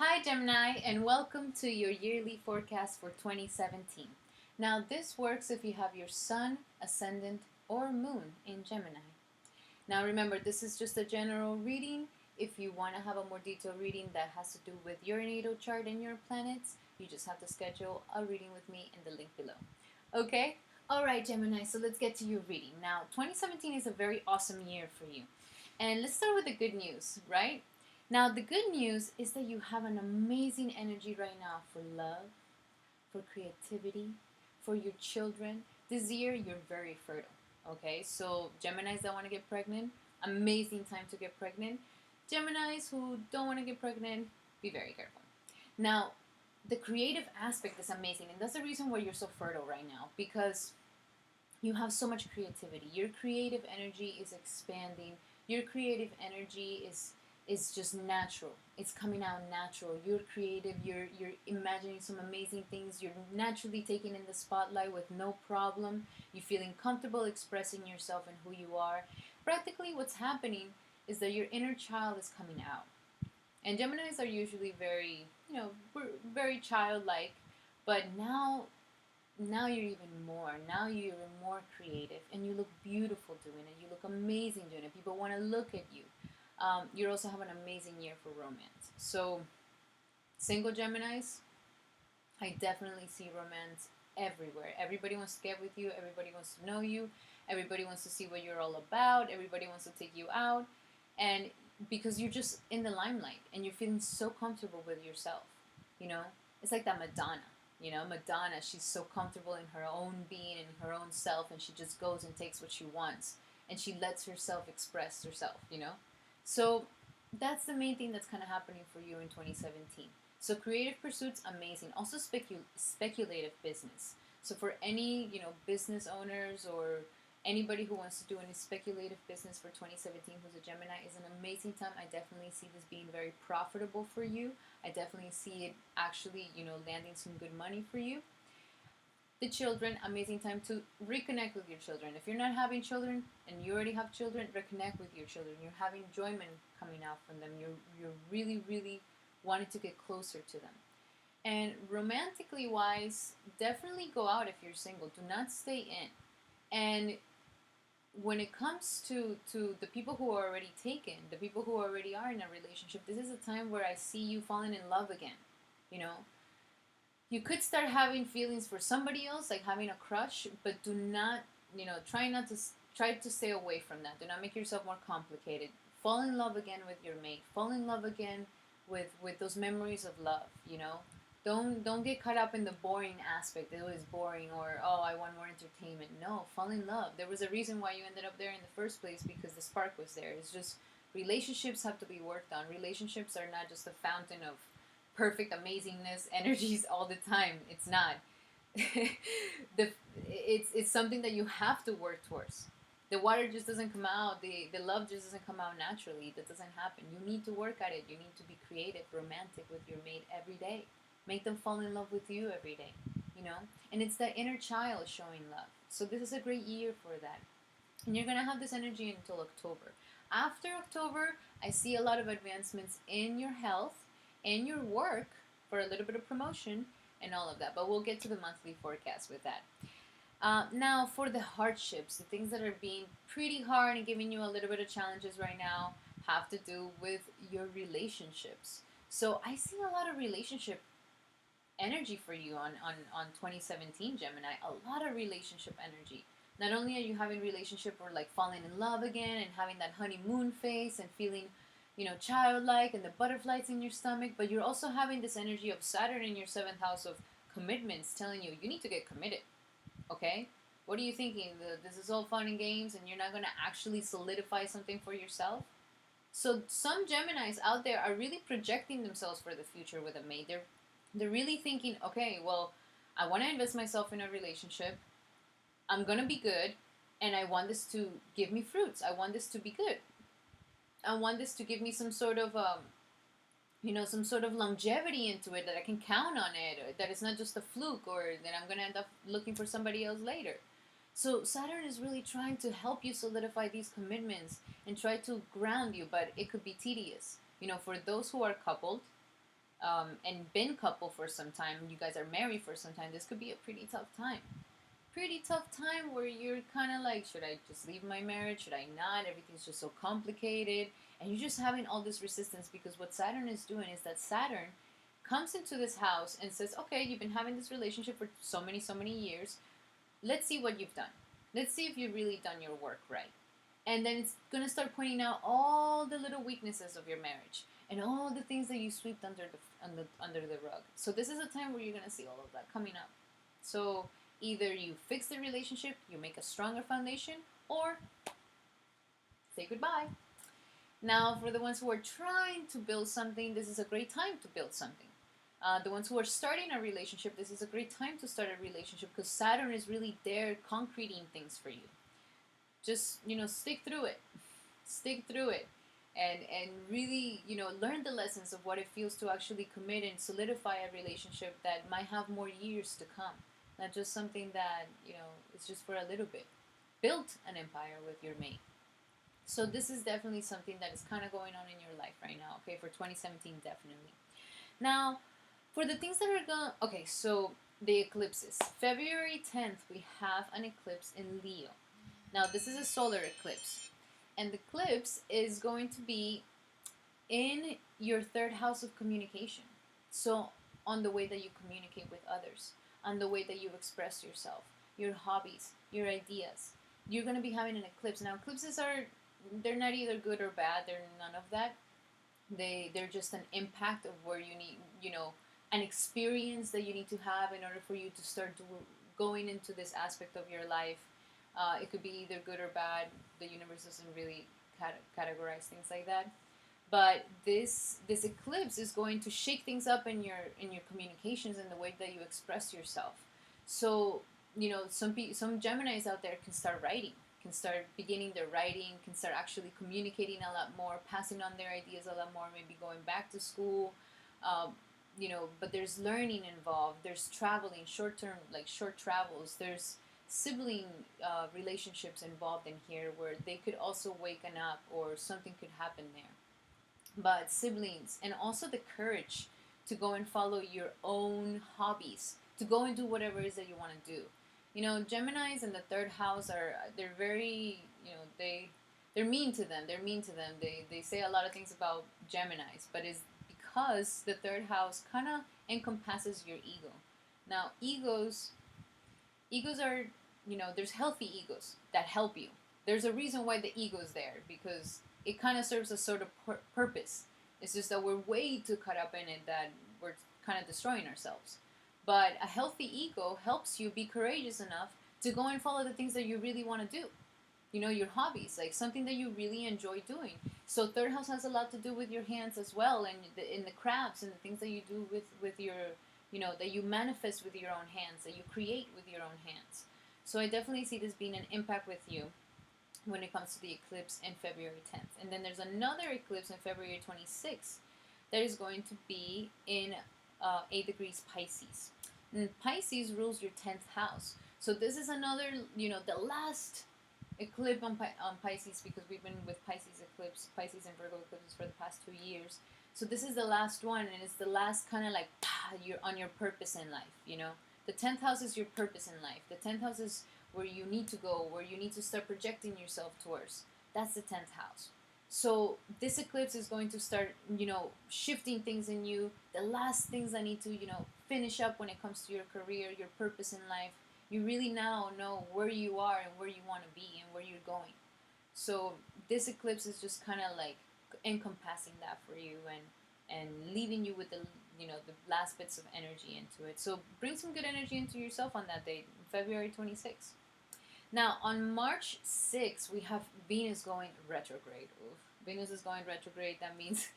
Hi Gemini, and welcome to your yearly forecast for 2017. Now, this works if you have your Sun, Ascendant, or Moon in Gemini. Now, remember, this is just a general reading. If you want to have a more detailed reading that has to do with your natal chart and your planets, you just have to schedule a reading with me in the link below. Okay? Alright, Gemini, so let's get to your reading. Now, 2017 is a very awesome year for you. And let's start with the good news, right? Now, the good news is that you have an amazing energy right now for love, for creativity, for your children. This year, you're very fertile. Okay, so Geminis that want to get pregnant, amazing time to get pregnant. Geminis who don't want to get pregnant, be very careful. Now, the creative aspect is amazing, and that's the reason why you're so fertile right now, because you have so much creativity. Your creative energy is expanding. Your creative energy is just natural. It's coming out natural. You're creative. You're imagining some amazing things. You're naturally taken in the spotlight with no problem. You're feeling comfortable expressing yourself and who you are. Practically, what's happening is that your inner child is coming out. And Geminis are usually very, very childlike, but now you're even more. Now you're more creative, and you look beautiful doing it. You look amazing doing it. People want to look at you. You also have an amazing year for romance. So, single Geminis, I definitely see romance everywhere. Everybody wants to get with you. Everybody wants to know you. Everybody wants to see what you're all about. Everybody wants to take you out. And because you're just in the limelight and you're feeling so comfortable with yourself, you know? It's like that Madonna. Madonna, she's so comfortable in her own being and her own self, and she just goes and takes what she wants. And she lets herself express herself. So that's the main thing that's kind of happening for you in 2017. So creative pursuits, amazing. Also speculative business. So for any, business owners or anybody who wants to do any speculative business for 2017 who's a Gemini, is an amazing time. I definitely see this being very profitable for you. I definitely see it actually, landing some good money for you. The children, amazing time to reconnect with your children. If you're not having children and you already have children, reconnect with your children. You're having enjoyment coming out from them. You're really, really wanting to get closer to them. And romantically wise, definitely go out if you're single. Do not stay in. And when it comes to the people who are already taken, the people who already are in a relationship, this is a time where I see you falling in love again. You could start having feelings for somebody else, like having a crush, but do not, try to stay away from that. Do not make yourself more complicated. Fall in love again with your mate. Fall in love again with those memories of love. Don't get caught up in the boring aspect. It was boring, or oh, I want more entertainment. No, fall in love. There was a reason why you ended up there in the first place, because the spark was there. It's just relationships have to be worked on. Relationships are not just a fountain of perfect amazingness energies all the time. It's not. It's something that you have to work towards. The water just doesn't come out. The love just doesn't come out naturally. That doesn't happen. You need to work at it. You need to be creative, romantic with your mate every day. Make them fall in love with you every day. And it's the inner child showing love. So this is a great year for that. And you're going to have this energy until October. After October, I see a lot of advancements in your health and your work for a little bit of promotion and all of that. But we'll get to the monthly forecast with that. Now, for the hardships, the things that are being pretty hard and giving you a little bit of challenges right now have to do with your relationships. So I see a lot of relationship energy for you on 2017, Gemini. A lot of relationship energy. Not only are you having relationship or like falling in love again and having that honeymoon phase and feeling, childlike and the butterflies in your stomach, but you're also having this energy of Saturn in your seventh house of commitments telling you need to get committed. Okay? What are you thinking? This is all fun and games and you're not going to actually solidify something for yourself? So some Geminis out there are really projecting themselves for the future with a mate. They're really thinking, okay, well, I want to invest myself in a relationship. I'm going to be good, and I want this to give me fruits. I want this to be good. I want this to give me some sort of, some sort of longevity into it, that I can count on it, or that it's not just a fluke, or that I'm going to end up looking for somebody else later. So Saturn is really trying to help you solidify these commitments and try to ground you, but it could be tedious. For those who are coupled, and been couple for some time, you guys are married for some time, this could be a pretty tough time. Pretty tough time where you're kind of like, should I just leave my marriage? Should I not? Everything's just so complicated. And you're just having all this resistance because what Saturn is doing is that Saturn comes into this house and says, okay, you've been having this relationship for so many years. Let's see what you've done. Let's see if you've really done your work right. And then it's going to start pointing out all the little weaknesses of your marriage and all the things that you swept under the rug. So this is a time where you're going to see all of that coming up. So either you fix the relationship, you make a stronger foundation, or say goodbye. Now, for the ones who are trying to build something, this is a great time to build something. The ones who are starting a relationship, this is a great time to start a relationship because Saturn is really there concreting things for you. Just, stick through it. Stick through it. And really, learn the lessons of what it feels to actually commit and solidify a relationship that might have more years to come. Not just something that, is just for a little bit. Build an empire with your mate. So this is definitely something that is kind of going on in your life right now, okay, for 2017, definitely. Now, for the things that are going, okay, so the eclipses. February 10th, we have an eclipse in Leo. Now, this is a solar eclipse, and the eclipse is going to be in your third house of communication. So, on the way that you communicate with others, on the way that you express yourself, your hobbies, your ideas. You're going to be having an eclipse. Now, eclipses they're not either good or bad. They're none of that. They're just an impact of where you need, an experience that you need to have in order for you to start going into this aspect of your life. It could be either good or bad. The universe doesn't really categorize things like that. But this eclipse is going to shake things up in your communications and the way that you express yourself. So some Geminis out there can start writing, can start beginning their writing, can start actually communicating a lot more, passing on their ideas a lot more, maybe going back to school. But there's learning involved. There's traveling, short travels. There's sibling relationships involved in here where they could also waken up or something could happen there. But siblings, and also the courage to go and follow your own hobbies, to go and do whatever it is that you want to do. Geminis in the third house they're very, they're mean to them. They're mean to them. They say a lot of things about Geminis, but it's because the third house kind of encompasses your ego. Now, egos are, there's healthy egos that help you. There's a reason why the ego is there, because it kind of serves a sort of purpose. It's just that we're way too caught up in it that we're kind of destroying ourselves. But a healthy ego helps you be courageous enough to go and follow the things that you really want to do. Your hobbies, like something that you really enjoy doing. So third house has a lot to do with your hands as well, and in the crafts and the things that you do with your, that you manifest with your own hands, that you create with your own hands. So I definitely see this being an impact with you when it comes to the eclipse in February 10th. And then there's another eclipse in February 26th that is going to be in 8 degrees Pisces. And Pisces rules your 10th house. So this is another, the last eclipse on Pisces, because we've been with Pisces and Virgo eclipses for the past 2 years. So this is the last one, and it's the last kind of like, you're on your purpose in life, The 10th house is your purpose in life. The 10th house is where you need to go, where you need to start projecting yourself towards. That's the 10th house. So this eclipse is going to start, shifting things in you. The last things that need to, finish up when it comes to your career, your purpose in life. You really now know where you are and where you want to be and where you're going. So this eclipse is just kind of like encompassing that for you and leaving you with the last bits of energy into it. So bring some good energy into yourself on that date, February 26th. Now, on March 6th, we have Venus going retrograde. Oof. Venus is going retrograde. That means